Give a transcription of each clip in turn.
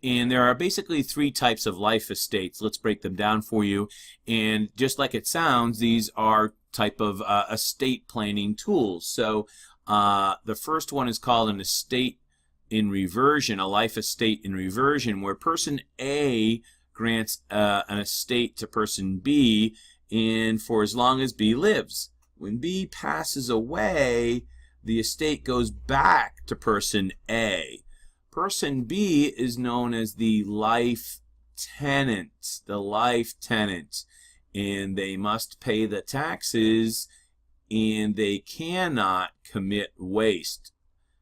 And there are basically three types of life estates. Let's break them down for you. And just like it sounds, these are type of estate planning tools. So the first one is called an estate in reversion, a life estate in reversion, where person A grants an estate to person B, and for as long as B lives. When B passes away, the estate goes back to person A. Person B is known as the life tenant, and they must pay the taxes, and they cannot commit waste.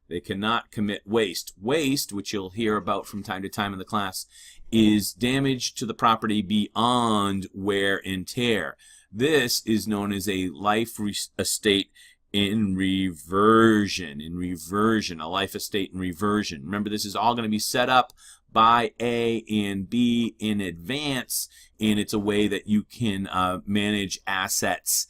They cannot commit waste. Waste, which you'll hear about from time to time in the class, is damage to the property beyond wear and tear. This is known as a life estate in reversion, a life estate in reversion. Remember, this is all going to be set up by A and B in advance, and it's a way that you can manage assets,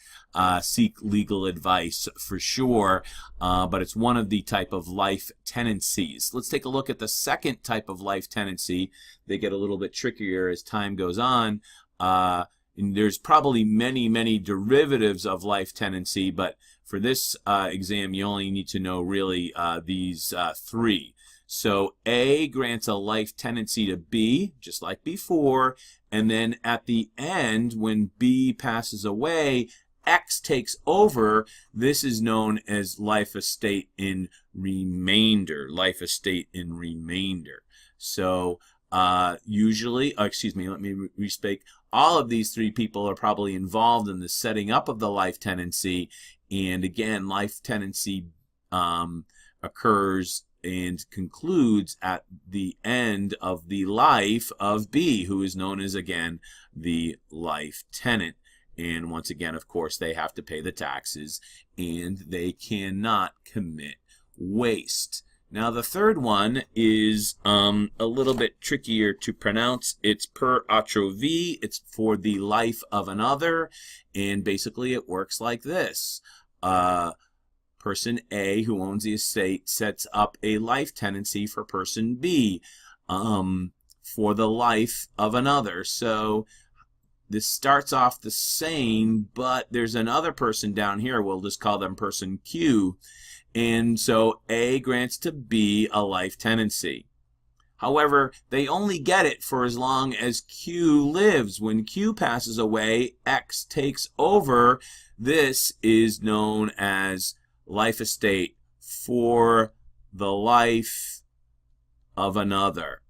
seek legal advice for sure, but it's one of the type of life tenancies. Let's take a look at the second type of life tenancy. They get a little bit trickier as time goes on. And there's probably many derivatives of life tenancy, but for this exam, you only need to know really these three. So A grants a life tenancy to B, just like before, and then at the end, when B passes away, X takes over. This is known as life estate in remainder, So usually, excuse me, let me respeak. All of these three people are probably involved in the setting up of the life tenancy, and again, life tenancy occurs and concludes at the end of the life of B, who is known as, again, the life tenant. And once again, of course, they have to pay the taxes, and they cannot commit waste. Now, the third one is a little bit trickier to pronounce. It's per atrovie. It's for the life of another, and basically it works like this. Person A, who owns the estate, sets up a life tenancy for person B for the life of another. So this starts off the same, but there's another person down here. We'll just call them person Q. And so A grants to B a life tenancy. However, they only get it for as long as Q lives. When Q passes away, X takes over. This is known as life estate for the life of another,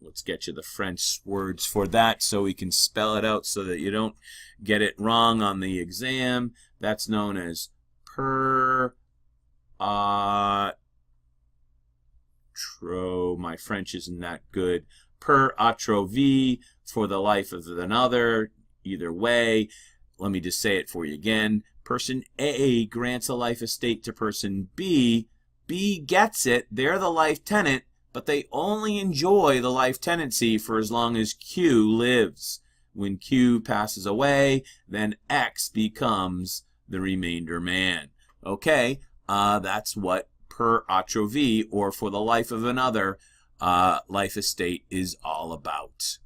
Let's get you the French words for that so we can spell it out so that you don't get it wrong on the exam. That's known as per my French isn't that good. Per atrovie, for the life of another. Either way, let me just say it for you again. Person A grants a life estate to person B. B gets it. They're the life tenant, but they only enjoy the life tenancy for as long as Q lives. When Q passes away, then X becomes the remainder man. Okay, that's what per atrovie, or for the life of another, life estate is all about.